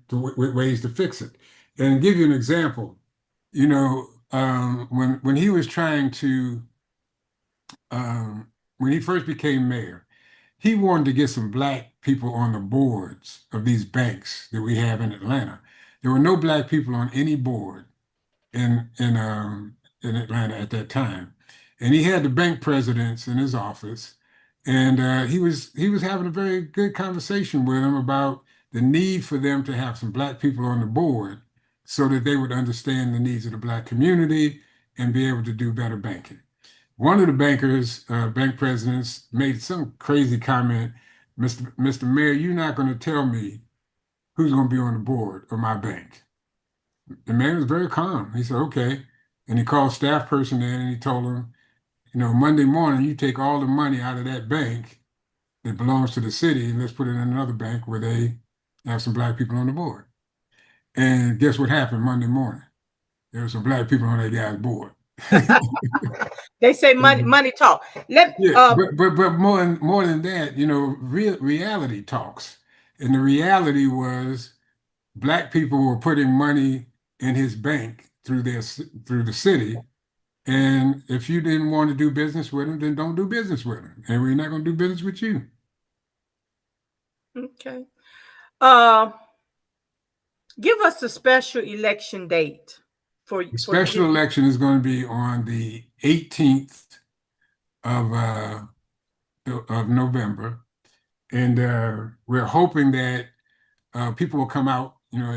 ways to fix it. And give you an example, when he was trying to when he first became mayor, he wanted to get some black people on the boards of these banks that we have in Atlanta. There were no black people on any board in Atlanta at that time, and he had the bank presidents in his office, and he was having a very good conversation with them about the need for them to have some black people on the board so that they would understand the needs of the black community and be able to do better banking. One of the bank presidents, made some crazy comment, Mr. Mayor, you're not going to tell me who's going to be on the board of my bank. The man was very calm. He said, okay. And he called staff person in and he told them, Monday morning, you take all the money out of that bank that belongs to the city and let's put it in another bank where they have some black people on the board. And guess what happened Monday morning? There were some black people on that guy's board. They say money talk. Let Yeah, but more than that, reality talks. And the reality was Black people were putting money in his bank through the city. And if you didn't want to do business with him, then don't do business with him. And we're not going to do business with you. Okay. Uh, Give us a special election date The for special this. election is going to be on the 18th of uh, of November, and we're hoping that people will come out. You know,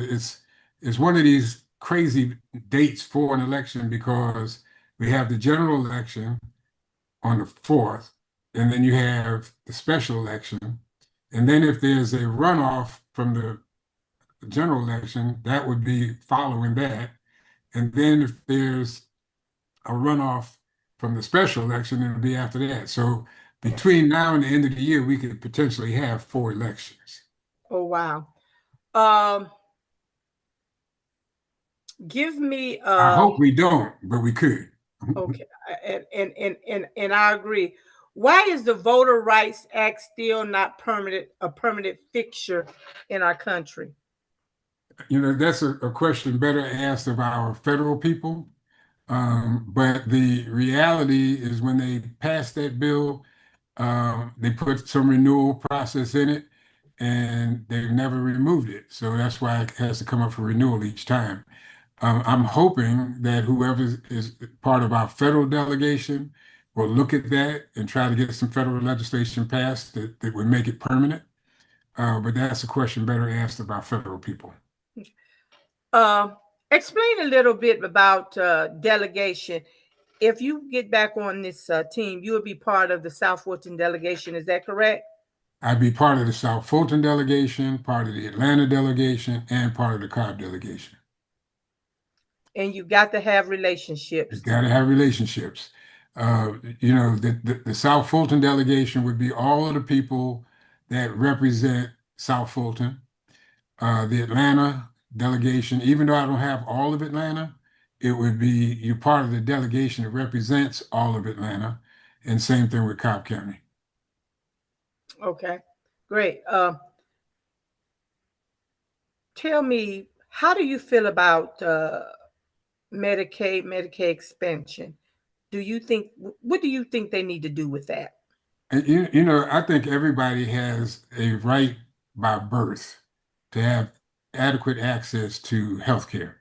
it's one of these crazy dates for an election because we have the general election on the 4th, and then you have the special election, and then if there's a runoff from the general election, that would be following that, and then if there's a runoff from the special election, it'll be after that. So between now and the end of the year, we could potentially have 4 elections. Oh wow. Um, give me I hope we don't, but we could. okay, and I agree. Why is the Voter Rights Act still not a permanent fixture in our country? You know, that's a question better asked of our federal people. But the reality is when they passed that bill, they put some renewal process in it and they've never removed it. So that's why it has to come up for renewal each time. I'm hoping that whoever is part of our federal delegation will look at that and try to get some federal legislation passed that would make it permanent. But that's a question better asked of our federal people. Uh, Explain a little bit about delegation. If you get back on this team, you will be part of the South Fulton delegation. Is that correct? I'd be part of the South Fulton delegation, part of the Atlanta delegation, and part of the Cobb delegation. And you got to have You relationships. got to have relationships. You know, the South Fulton delegation would be all of the people that represent South Fulton. The Atlanta delegation, even though I don't have all of Atlanta, it would be you're part of the delegation that represents all of Atlanta. And same thing with Cobb County. Okay, great. Tell me, how do you feel about Medicaid expansion? Do you think what do you think they need to do with that? And you know, I think everybody has a right by birth to have adequate access to health care.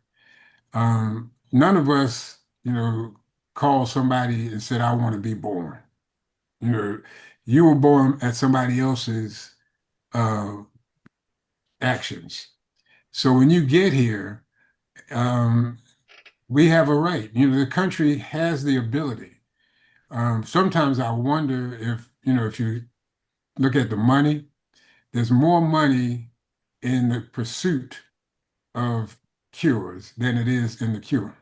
None of us, you know, called somebody and said, I want to be born. You know, you were born at somebody else's uh, actions. So when you get here, um, we have a right. You know, the country has the ability. Sometimes I wonder if, you know, if you look at the money, there's more money in the pursuit of cures than it is in the cure.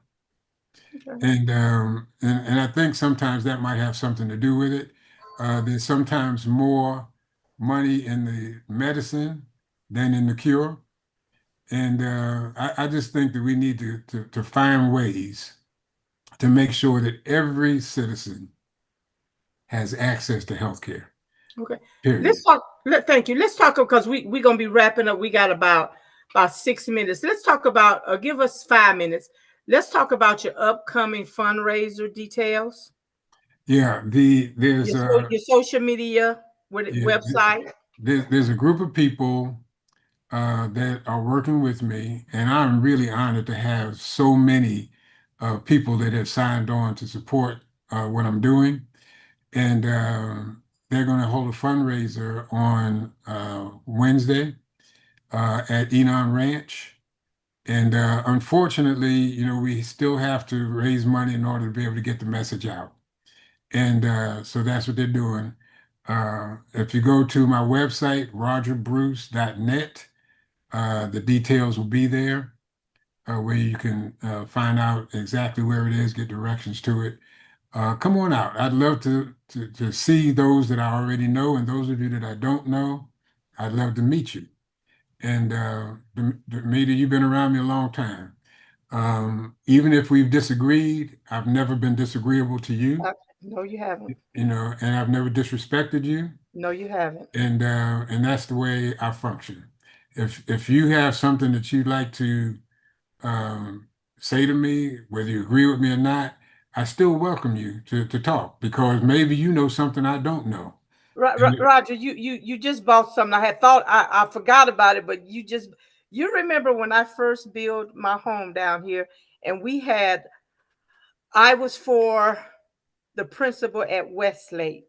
Okay. And I think sometimes that might have something to do with it. There's sometimes more money in the medicine than in the cure. And I just think that we need to find ways to make sure that every citizen has access to health care, Okay. Let's period. talk. Thank you. Let's talk because we're gonna be wrapping up. We got about 6 minutes. Let's talk about. Give us 5 minutes. Let's talk about your upcoming fundraiser details. Yeah, Your social media yeah, website. there's a group of people that are working with me, and I'm really honored to have so many people that have signed on to support what I'm doing. And they're going to hold a fundraiser on Wednesday at Enon Ranch. And unfortunately, you know, we still have to raise money in order to be able to get the message out. And so that's what they're doing. If you go to my website, rogerbruce.net, the details will be there where you can find out exactly where it is, get directions to it. Come on out. I'd love to see those that I already know and those of you that I don't know. I'd love to meet you. And Damita, you've been around me a long time. Even if we've disagreed, I've never been disagreeable to you, No, you haven't. you know, and I've never disrespected you. No, you haven't. And that's the way I function. If you have something that you'd like to um, say to me, whether you agree with me or not, I still welcome you to talk because maybe you know something I don't know. And Roger, you just bought something. I had thought I forgot about it, but you remember when I first built my home down here, and I was for the principal at Westlake,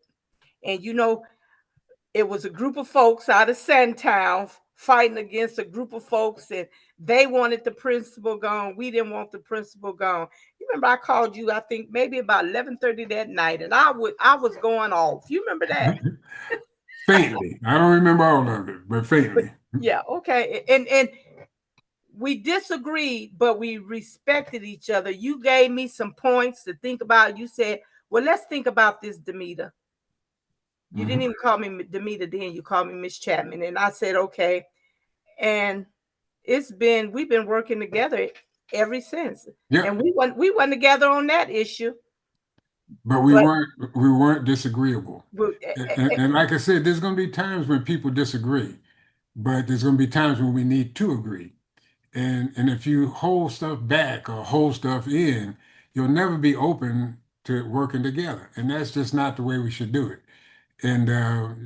and it was a group of folks out of Sandtown fighting against a group of folks, and they wanted the principal gone. We didn't want the principal gone. You remember I called you, I think maybe about 11:30 that night, and I was going off. You remember that? faintly, I don't remember all of it, but But faintly. yeah, okay. And we disagreed, but we respected each other. You gave me some points to think about. You said, well, let's think about this, Damita. You didn't Mhm. even call me Damita then, you called me Miss Chatman. And I said, okay. And we've been working together ever since. Yep. And we went together on that issue. But But, we weren't disagreeable. but And like I said, there's going to be times when people disagree, but there's going to be times when we need to agree. And if you hold stuff back or hold stuff in, you'll never be open to working together. And that's just not the way we should do it. And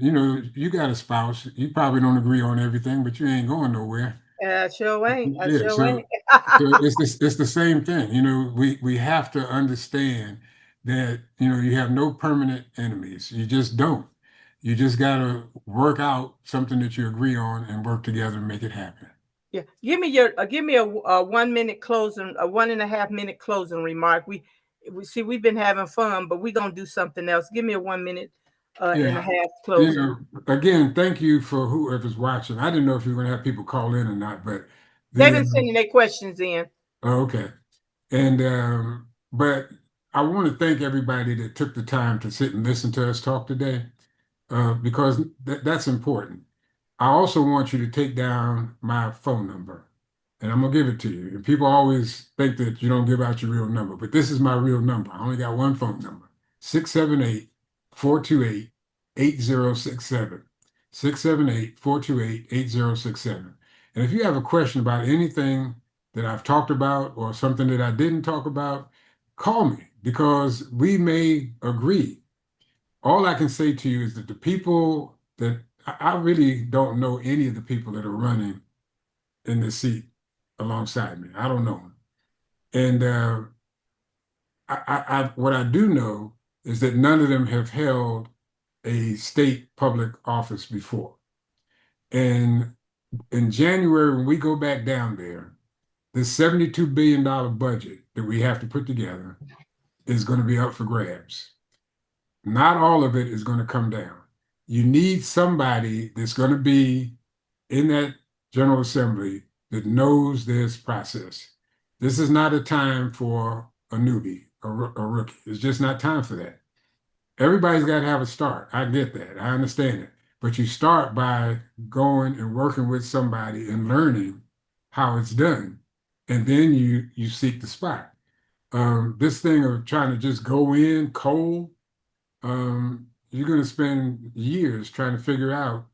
you got a spouse. You probably don't agree on everything, but you ain't going nowhere. sure ain't. I Yeah, sure ain't. so it's the same thing. We have to understand that, you have no permanent enemies. You just don't. You just gotta work out something that you agree on and work together and make it happen. Yeah, give me a 1 minute closing, a 1.5 minute closing remark. We see we've been having fun, but we're gonna do something else. Give me a 1 minute and a Yeah. half closing. Again, thank you for whoever's watching. I didn't know if you were gonna have people call in or not, but They've the been sending their questions in. oh, okay. And but I want to thank everybody that took the time to sit and listen to us talk today, because that's important. I also want you to take down my phone number, and I'm gonna give it to you. And people always think that you don't give out your real number, but this is my real number. I only got one phone number: 678-428-8067. 678-428-8067. And if you have a question about anything that I've talked about or something that I didn't talk about, call me because we may agree. All I can say to you is that the people that I really don't know any of the people that are running in the seat alongside me. I don't know them. And what I do know is that none of them have held a state public office before. And in January, when we go back down there, this $72 billion budget that we have to put together is going to be up for grabs. Not all of it is going to come down. You need somebody that's going to be in that General Assembly that knows this process. This is not a time for a newbie, a rookie. It's just not time for that. Everybody's got to have a start. I get that. I understand it. But you start by going and working with somebody and learning how it's done. And then you seek the spot. This thing of trying to just go in cold, you're going to spend years trying to figure out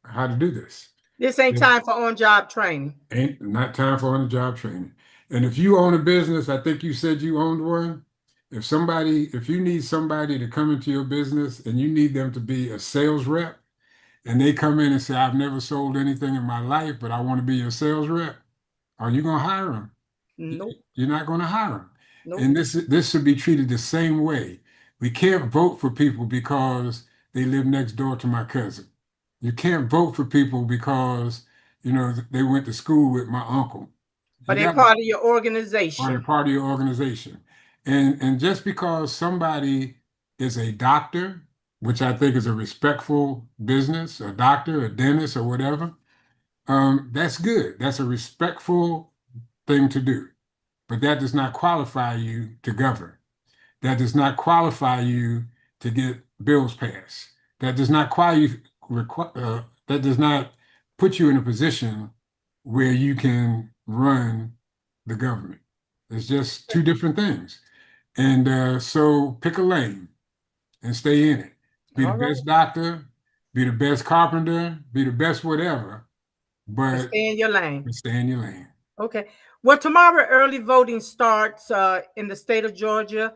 how to do this. This ain't Yeah. time for on-job training. Ain't not time for on-the-job training. And if you own a business, I think you said you owned one. If you need somebody to come into your business and you need them to be a sales rep, and they come in and say, I've never sold anything in my life, but I want to be your sales rep, are you going to hire them? Nope, You're not going to hire them. nope. And this should be treated the same way. We can't vote for people because they live next door to my cousin. You can't vote for people because, they went to school with my uncle. Are You they got part of your are a organization? part of your organization. And just because somebody is a doctor, which I think is a respectful business, a doctor, a dentist, or whatever, that's good. That's a respectful thing to do. But that does not qualify you to govern. That does not qualify you to get bills passed. That does not that does not put you in a position where you can run the government. It's just two different things. And so pick a lane and stay in it. Be the All right. best doctor, be the best carpenter, be the best whatever, but stay in your lane. stay in your lane. Okay. Well, tomorrow early voting starts in the state of Georgia.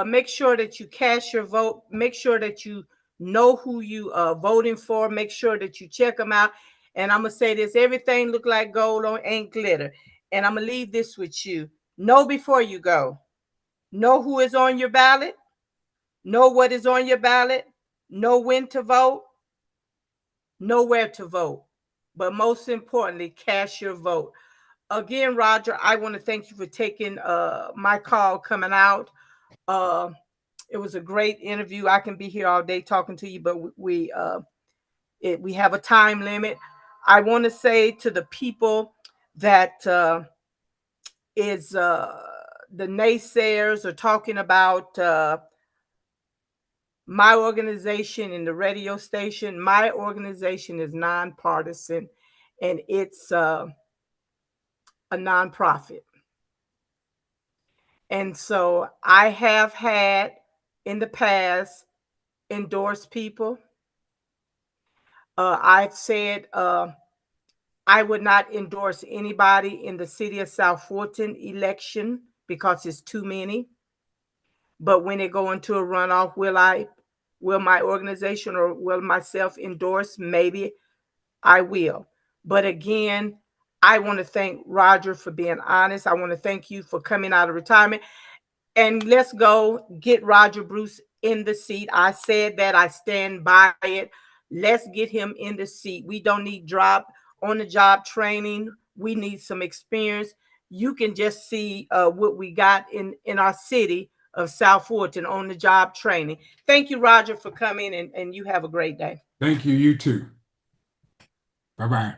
Make sure that you cast your vote. Make sure that you know who you are voting for. Make sure that you check them out. And I'm gonna say this: everything look like gold on ain't glitter. And I'm gonna leave this with you. Know before you go. Know who is on your ballot. Know what is on your ballot. Know when to vote. Know where to vote. But most importantly, cast your vote. Again, Roger, I want to thank you for taking my call coming out. Uh, it was a great interview. I can be here all day talking to you, but we have a time limit. I want to say to the people that is the naysayers are talking about my organization and the radio station. My organization is nonpartisan, and it's a nonprofit. And so I have had in the past endorsed people. I've said I would not endorse anybody in the city of South Fulton election because it's too many. But when they go into a runoff, will my organization or will myself endorse? Maybe I will. But again, I want to thank Roger for being honest. I want to thank you for coming out of retirement. And let's go get Roger Bruce in the seat. I said that. I stand by it. Let's get him in the seat. We don't need drop on the job training. We need some experience. You can just see what we got in our city of South Fulton on the job training. Thank you, Roger, for coming, and you have a great day. Thank you. You too. Bye bye.